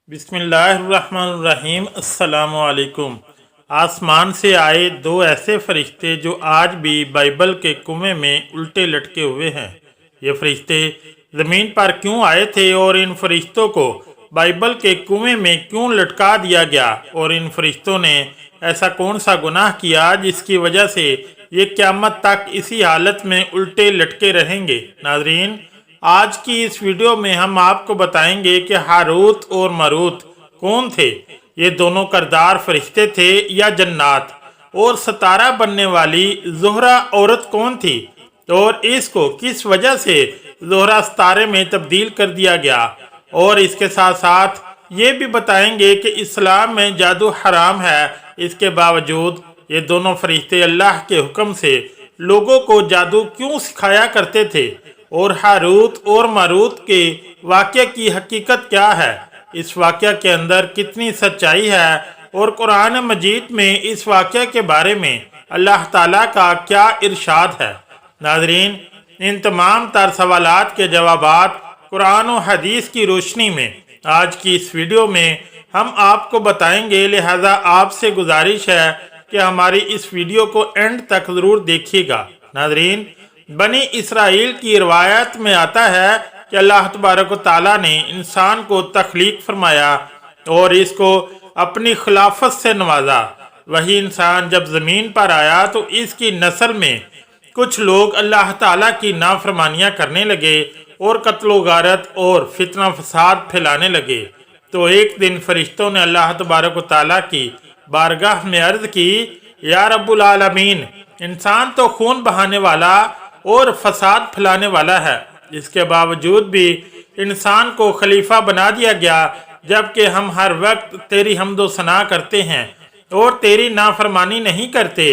बिस्मिल्लाहिर्रहमानिर्रहीम। अस्सलामु अलैकुम। आसमान से आए दो ऐसे फरिश्ते जो आज भी बाइबल के कुएं में उल्टे लटके हुए हैं। ये फरिश्ते ज़मीन पर क्यों आए थे और इन फरिश्तों को बाइबल के कुएं में क्यों लटका दिया गया, और इन फरिश्तों ने ऐसा कौन सा गुनाह किया जिसकी वजह से ये क़यामत तक इसी हालत में उल्टे लटके रहेंगे। नाज़रीन, आज की इस वीडियो में हम आपको बताएंगे कि हारूत और मारूत कौन थे। ये दोनों करदार फरिश्ते थे या जन्नात, और सितारा बनने वाली ज़ोहरा औरत कौन थी, और इसको किस वजह से ज़ोहरा सितारे में तब्दील कर दिया गया। और इसके साथ साथ ये भी बताएंगे कि इस्लाम में जादू हराम है, इसके बावजूद ये दोनों फरिश्ते अल्लाह के हुक्म से लोगों को जादू क्यों सिखाया करते थे, और हारूत और मारूत के वाक़े की हकीकत क्या है, इस वाक़े के अंदर कितनी सच्चाई है, और कुरान मजीद में इस वाक़े के बारे में अल्लाह ताला का क्या इरशाद है। नाज़रीन, इन तमाम तर सवालात के जवाबात कुरान और हदीस की रोशनी में आज की इस वीडियो में हम आपको बताएंगे। लिहाजा आपसे गुजारिश है कि हमारी इस वीडियो को एंड तक ज़रूर देखिएगा। नाज़रीन, बनी इसराइल की रवायत में आता है कि अल्लाह तबारक व तआला ने इंसान को तख्लीक फरमाया और इसको अपनी खिलाफत से नवाजा। वही इंसान जब ज़मीन पर आया तो इसकी नस्ल में कुछ लोग अल्लाह ताला की नाफरमानियाँ करने लगे और कत्लो गारत और फितना फसाद फैलाने लगे। तो एक दिन फरिश्तों ने अल्लाह तबारक व तआला की बारगाह में अर्ज़ की, या रब्बुल आलमीन, इंसान तो खून बहाने वाला और फसाद फैलाने वाला है, इसके बावजूद भी इंसान को खलीफा बना दिया गया, जबकि हम हर वक्त तेरी हम्दो सना करते हैं और तेरी नाफरमानी नहीं करते।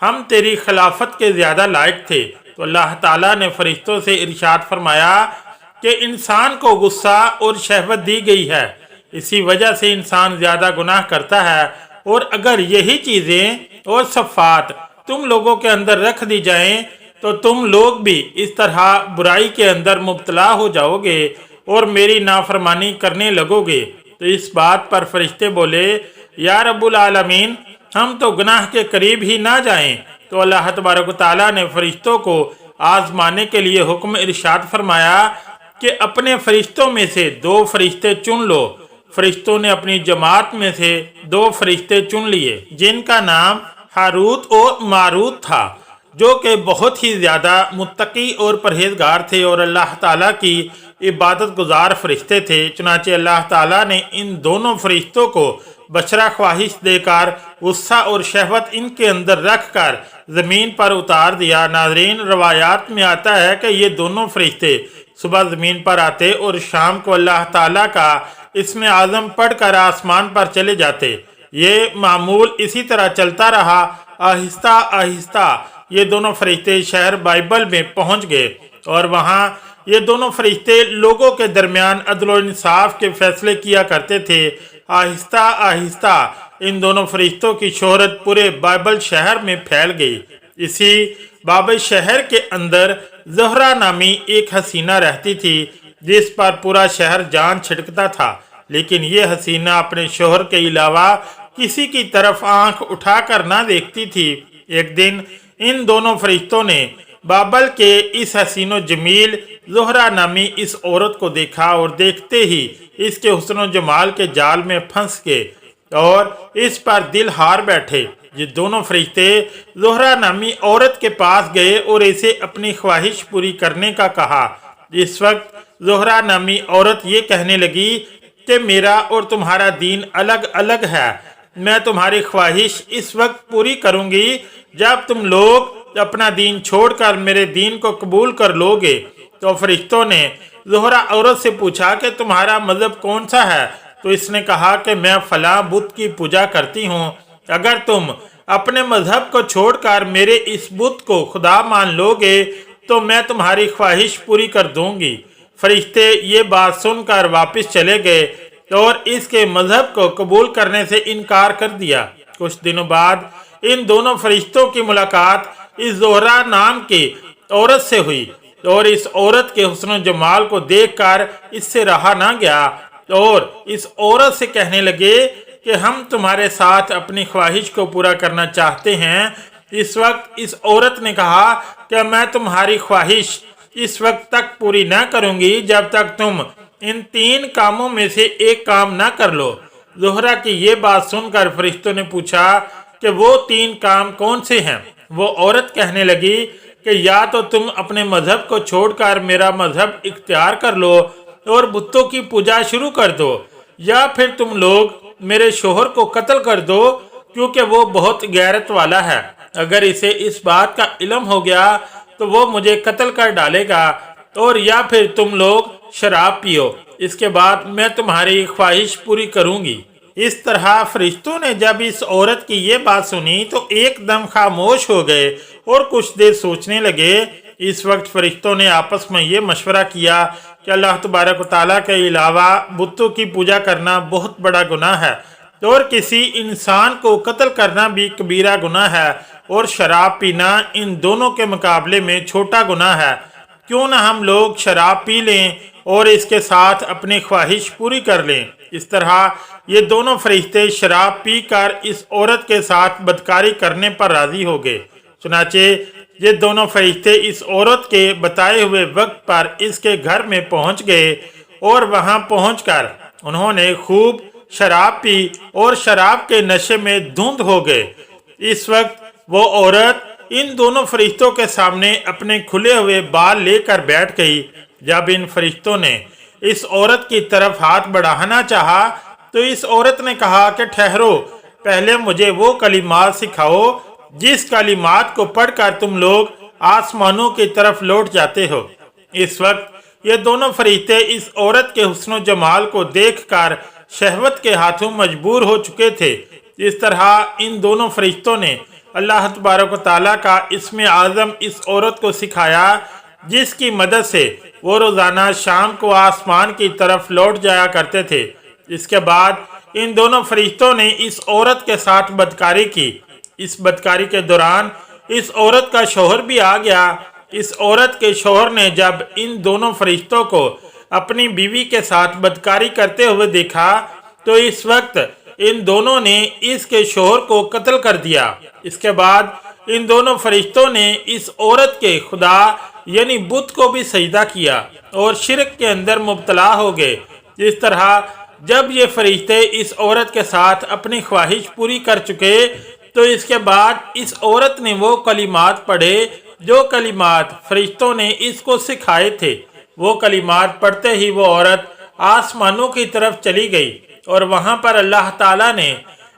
हम तेरी खिलाफत के ज़्यादा लायक थे। तो अल्लाह ताला ने फरिश्तों से इरशाद फरमाया कि इंसान को गुस्सा और शहवत दी गई है, इसी वजह से इंसान ज़्यादा गुनाह करता है। और अगर यही चीज़ें और सफ़ात तुम लोगों के अंदर रख दी जाएं तो तुम लोग भी इस तरह बुराई के अंदर मुब्तला हो जाओगे और मेरी नाफरमानी करने लगोगे। तो इस बात पर फरिश्ते बोले, या रब्बुल आलमीन, हम तो गुनाह के करीब ही ना जाएं। तो अल्लाह तबारक व तआला ने फरिश्तों को आजमाने के लिए हुक्म इरशाद फरमाया कि अपने फरिश्तों में से दो फरिश्ते चुन लो। फरिश्तों ने अपनी जमात में से दो फरिश्ते चुन लिए जिनका नाम हारूत और मारूत था, जो कि बहुत ही ज़्यादा मुत्तकी और परहेजगार थे और अल्लाह ताला की इबादत गुजार फरिश्ते थे। चुनांचे अल्लाह ताला ने इन दोनों फरिश्तों को बशरा ख्वाहिश देकर गुस्सा और शहवत इनके अंदर रख कर ज़मीन पर उतार दिया। नाज़रीन, रवायात में आता है कि ये दोनों फरिश्ते सुबह ज़मीन पर आते और शाम को अल्लाह ताला का इसमें आज़म पढ़ कर आसमान पर चले जाते। ये मामूल इसी तरह चलता रहा। आहिस्ता आहिस्ता ये दोनों फरिश्ते शहर बाइबल में पहुंच गए और वहाँ ये दोनों फरिश्ते लोगों के दरमियान अदल और इंसाफ के फैसले किया करते थे। आहिस्ता आहिस्ता इन दोनों फरिश्तों की शोहरत पूरे बाइबल शहर में फैल गई। इसी बाइबल शहर के अंदर ज़ोहरा नामी एक हसीना रहती थी जिस पर पूरा शहर जान छिड़कता था, लेकिन ये हसीना अपने शोहर के अलावा किसी की तरफ आंख उठाकर ना देखती थी। एक दिन इन दोनों फरिश्तों ने बाबल के इस हसीनो जमील ज़ोहरा नामी इस औरत को देखा और देखते ही इसके हुस्न जमाल के जाल में फंस गए और इस पर दिल हार बैठे। ये दोनों फरिश्ते ज़ोहरा नामी औरत के पास गए और इसे अपनी ख्वाहिश पूरी करने का कहा। इस वक्त ज़ोहरा नामी औरत ये कहने लगी कि मेरा और तुम्हारा दीन अलग अलग है। मैं तुम्हारी ख्वाहिश इस वक्त पूरी करूंगी जब तुम लोग अपना दीन छोड़कर मेरे दीन को कबूल कर लोगे। तो फरिश्तों ने ज़ोहरा औरत से पूछा कि तुम्हारा मज़हब कौन सा है। तो इसने कहा कि मैं फलां बुत की पूजा करती हूँ। अगर तुम अपने मज़हब को छोड़कर मेरे इस बुत को खुदा मान लोगे तो मैं तुम्हारी ख्वाहिश पूरी कर दूंगी। फरिश्ते ये बात सुनकर वापस चले गए और इसके मज़हब को कबूल करने से इनकार कर दिया। कुछ दिनों बाद इन दोनों फरिश्तों की मुलाकात इस ज़ोहरा नाम की औरत से हुई और इस औरत के हुस्न जमाल को देखकर इससे रहा ना गया और इस औरत से कहने लगे कि हम तुम्हारे साथ अपनी ख्वाहिश को पूरा करना चाहते हैं। इस वक्त इस औरत ने कहा कि मैं तुम्हारी ख्वाहिश इस वक्त तक पूरी न करूंगी जब तक तुम इन 3 कामों में से एक काम न कर लो। ज़ोहरा की ये बात सुनकर फरिश्तों ने पूछा कि वो 3 काम कौन से हैं। वो औरत कहने लगी कि या तो तुम अपने मजहब को छोड़कर मेरा मजहब इख्तियार कर लो और बुतों की पूजा शुरू कर दो, या फिर तुम लोग मेरे शोहर को कत्ल कर दो क्योंकि वो बहुत गैरत वाला है। अगर इसे इस बात का इल्म हो गया तो वो मुझे कत्ल कर डालेगा, और या फिर तुम लोग शराब पियो, इसके बाद मैं तुम्हारी ख्वाहिश पूरी करूंगी। इस तरह फरिश्तों ने जब इस औरत की ये बात सुनी तो एकदम खामोश हो गए और कुछ देर सोचने लगे। इस वक्त फरिश्तों ने आपस में ये मशवरा किया कि अल्लाह तबारक व तआला के अलावा बुतों की पूजा करना बहुत बड़ा गुनाह है, और किसी इंसान को कत्ल करना भी कबीरा गुनाह है, और शराब पीना इन दोनों के मुकाबले में छोटा गुनाह है। क्यों ना हम लोग शराब पी लें और इसके साथ अपनी ख्वाहिश पूरी कर लें। इस तरह ये दोनों फरिश्ते शराब पी कर इस औरत के साथ बदकारी करने पर राजी हो गए। चुनाचे ये दोनों फरिश्ते इस औरत के बताए हुए वक्त पर इसके घर में पहुंच गए, और वहां पहुंचकर उन्होंने खूब शराब पी और शराब के नशे में धुंध हो गए। इस वक्त वो औरत इन दोनों फरिश्तों के सामने अपने खुले हुए बाल लेकर बैठ गई। जब इन फरिश्तों ने इस औरत की तरफ हाथ बढ़ाना चाहा तो इस औरत ने कहा कि ठहरो, पहले मुझे वो कलिमात सिखाओ जिस कलिमात को पढ़कर तुम लोग आसमानों की तरफ लौट जाते हो। इस वक्त ये दोनों फरिश्ते इस औरत के हुस्न जमाल को देखकर शहवत के हाथों मजबूर हो चुके थे। इस तरह इन दोनों फरिश्तों ने अल्लाह तबारक व तआला का इस्म आज़म इस औरत को सिखाया, जिसकी मदद से वो रोज़ाना शाम को आसमान की तरफ लौट जाया करते थे। इसके बाद इन दोनों फरिश्तों ने इस औरत के साथ बदकारी की। इस बदकारी के दौरान इस औरत का शौहर भी आ गया। इस औरत के शौहर ने जब इन दोनों फरिश्तों को अपनी बीवी के साथ बदकारी करते हुए देखा तो इस वक्त इन दोनों ने इसके शौहर को कत्ल कर दिया। इसके बाद इन दोनों फरिश्तों ने इस औरत के खुदा यानी बुत को भी सजदा किया और शिरक के अंदर मुब्तला हो गए। इस तरह जब ये फरिश्ते इस औरत के साथ अपनी ख्वाहिश पूरी कर चुके तो इसके बाद इस औरत ने वो कलिमात पढ़े जो कलिमात फरिश्तों ने इसको सिखाए थे। वो कलिमात पढ़ते ही वो औरत आसमानों की तरफ चली गई और वहाँ पर अल्लाह ताला ने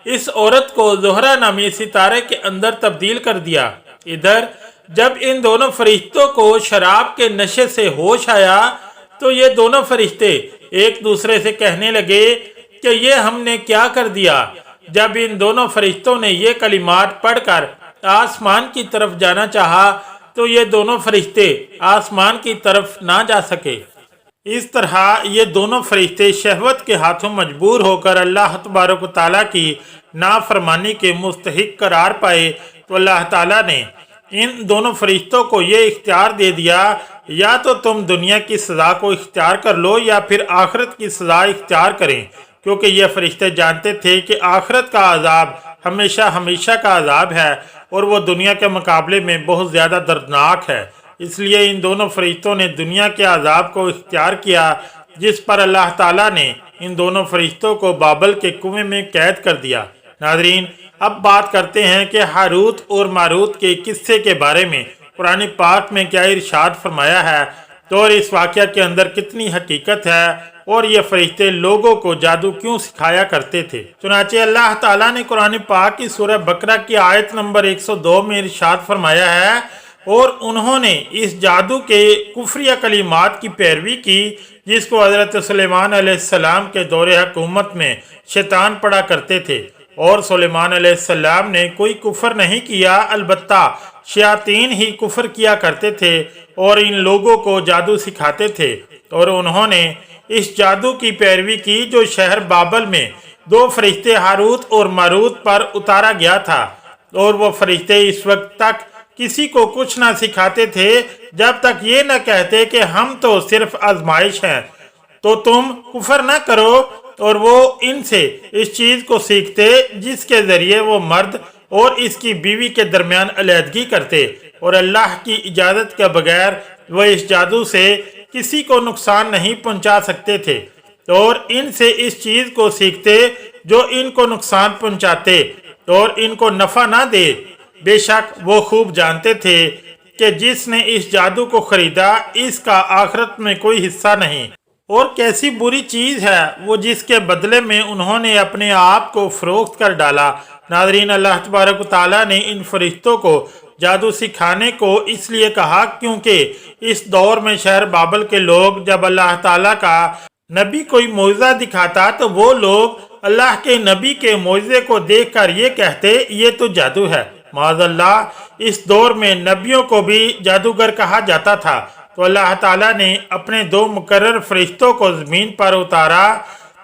इस औरत को ज़ोहरा नामी सितारे के अंदर तब्दील कर दिया। इधर जब इन दोनों फरिश्तों को शराब के नशे से होश आया तो ये दोनों फरिश्ते एक दूसरे से कहने लगे कि ये हमने क्या कर दिया। जब इन दोनों फरिश्तों ने ये कलिमात पढ़कर आसमान की तरफ जाना चाहा तो ये दोनों फरिश्ते आसमान की तरफ ना जा सके। इस तरह ये दोनों फरिश्ते शहवत के हाथों मजबूर होकर अल्लाह तबारक व तआला की नाफरमानी के मुस्तहिक करार पाए तो अल्लाह ताला ने इन दोनों फरिश्तों को ये इख्तियार दे दिया, या तो तुम दुनिया की सज़ा को इख्तियार कर लो या फिर आखिरत की सज़ा इख्तियार करें, क्योंकि ये फरिश्ते जानते थे कि आखिरत का अजाब हमेशा हमेशा का अजाब है और वो दुनिया के मुकाबले में बहुत ज़्यादा दर्दनाक है। इसलिए इन दोनों फरिश्तों ने दुनिया के अजाब को इख्तियार किया, जिस पर अल्लाह ताला ने इन दोनों फरिश्तों को बाबल के कुएं में कैद कर दिया। नाज़रीन, अब बात करते हैं कि हारूत और मारूत के किस्से के बारे में कुरान पाक में क्या इरशाद फरमाया है तो और इस वाक़या के अंदर कितनी हकीकत है और ये फरिश्ते लोगों को जादू क्यों सिखाया करते थे। चुनाचे अल्लाह ताला ने कुरान पाक की सूरह बकरा की आयत नंबर 102 में इरशाद फरमाया है, और उन्होंने इस जादू के कुफरिया कलिमात की पैरवी की जिसको हज़रत सुलेमान अलैहिस्सलाम के दौरे हुकूमत में शैतान पढ़ा करते थे, और सुलेमान अलैहिस्सलाम ने कोई कुफर नहीं किया, अलबत्ता शयातीन ही कुफर किया करते थे और इन लोगों को जादू सिखाते थे। और उन्होंने इस जादू की पैरवी की जो शहर बाबल में 2 फरिश्ते हारूत और मारूत पर उतारा गया था, और वो फरिश्ते इस वक्त तक किसी को कुछ ना सिखाते थे जब तक ये न कहते कि हम तो सिर्फ आजमाइश हैं। तो तुम कुफर न करो। और वो इनसे इस चीज को सीखते जिसके जरिए वो मर्द और इसकी बीवी के दरमियान अलहदगी करते, और अल्लाह की इजाजत के बगैर वह इस जादू से किसी को नुकसान नहीं पहुंचा सकते थे, और इनसे इस चीज को सीखते जो इनको नुकसान पहुंचाते और इनको नफा ना दे। बेशक वो खूब जानते थे कि जिसने इस जादू को खरीदा इसका आखिरत में कोई हिस्सा नहीं, और कैसी बुरी चीज है वो जिसके बदले में उन्होंने अपने आप को फरोख्त कर डाला। नाज़रीन, अल्लाह तबारक व तआला ने इन फरिश्तों को जादू सिखाने को इसलिए कहा क्योंकि इस दौर में शहर बाबल के लोग जब अल्लाह ताला का नबी कोई मौजज़ा दिखाता तो वो लोग अल्लाह के नबी के मौजज़े को देखकर ये कहते ये तो जादू है। माज़अल्लाह, इस दौर में नबियों को भी जादूगर कहा जाता था। तो अल्लाह ताला ने अपने दो मुकर्रर फरिश्तों को ज़मीन पर उतारा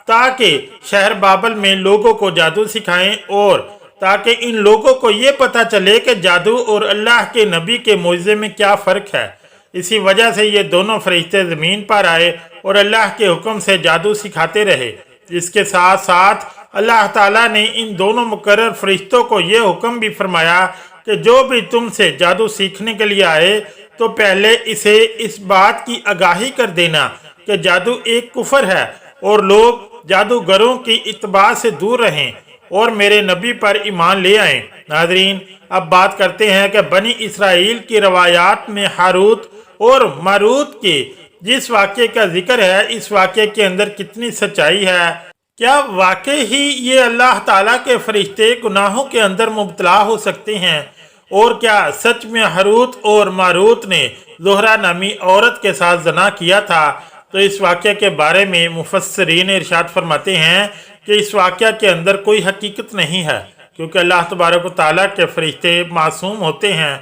ताकि शहर बाबल में लोगों को जादू सिखाएं, और ताकि इन लोगों को ये पता चले कि जादू और अल्लाह के नबी के मौजज़े में क्या फ़र्क है। इसी वजह से ये दोनों फरिश्ते ज़मीन पर आए और अल्लाह के हुक्म से जादू सिखाते रहे। इसके साथ साथ अल्लाह ताला ने इन दोनों मुकर्रर फरिश्तों को ये हुक्म भी फरमाया कि जो भी तुमसे जादू सीखने के लिए आए तो पहले इसे इस बात की आगाही कर देना कि जादू एक कुफर है और लोग जादूगरों की इत्तबा से दूर रहें और मेरे नबी पर ईमान ले आएं। नाज़रीन, अब बात करते हैं कि बनी इसराइल की रवायात में हारूत और मारूत के जिस वाक़े का जिक्र है, इस वाक़े के अंदर कितनी सच्चाई है। क्या वाकई ही ये अल्लाह ताला के फरिश्ते गुनाहों के अंदर मुब्तला हो सकते हैं? और क्या सच में हारूत और मारूत ने ज़ोहरा नामी औरत के साथ जना किया था? तो इस वाक़े के बारे में मुफस्सिरीन इरशाद फरमाते हैं कि इस वाक़े के अंदर कोई हकीकत नहीं है, क्योंकि अल्लाह तबारक व तआला के फरिश्ते मासूम होते हैं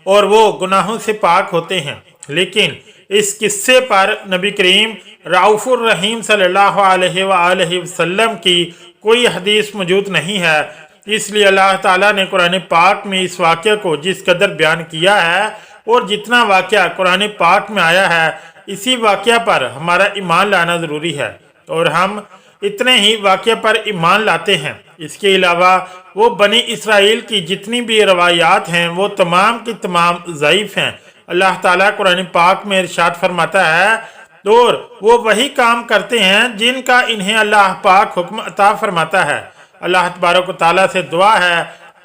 और वो गुनाहों से पाक होते हैं। लेकिन इस किस्से पर नबी करीम रऊफ़ुर रहीम सल्लल्लाहु अलैहि वसल्लम की कोई हदीस मौजूद नहीं है। इसलिए अल्लाह ताला ने कुरान पाक में इस वाक़े को जिस कदर बयान किया है और जितना वाक़या कुरान पाक में आया है, इसी वाक़या पर हमारा ईमान लाना ज़रूरी है, और हम इतने ही वाक़े पर ईमान लाते हैं। इसके अलावा वो बनी इसराइल की जितनी भी रवायात हैं वो तमाम की तमाम ज़ईफ़ हैं। अल्लाह ताला कुरान पाक में इरशाद फरमाता है और वो वही काम करते हैं जिनका इन्हें अल्लाह पाक हुक्म अता फरमाता है। अल्लाह तबारक व तआला से दुआ है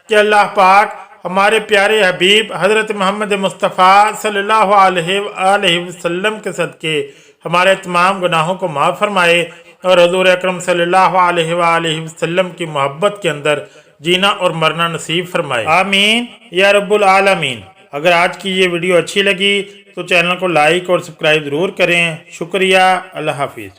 कि अल्लाह पाक हमारे प्यारे हबीब हज़रत मोहम्मद मुस्तफ़ा सल्लल्लाहु अलैहि वसल्लम के सदके हमारे तमाम गुनाहों को माफ़ फरमाए और हुज़ूर अकरम सल्लल्लाहु अलैहि वसल्लम की मोहब्बत के अंदर जीना और मरना नसीब फरमाए। आमीन या रब्बुल आलमीन। अगर आज की ये वीडियो अच्छी लगी तो चैनल को लाइक और सब्सक्राइब ज़रूर करें। शुक्रिया। अल्लाह हाफिज़।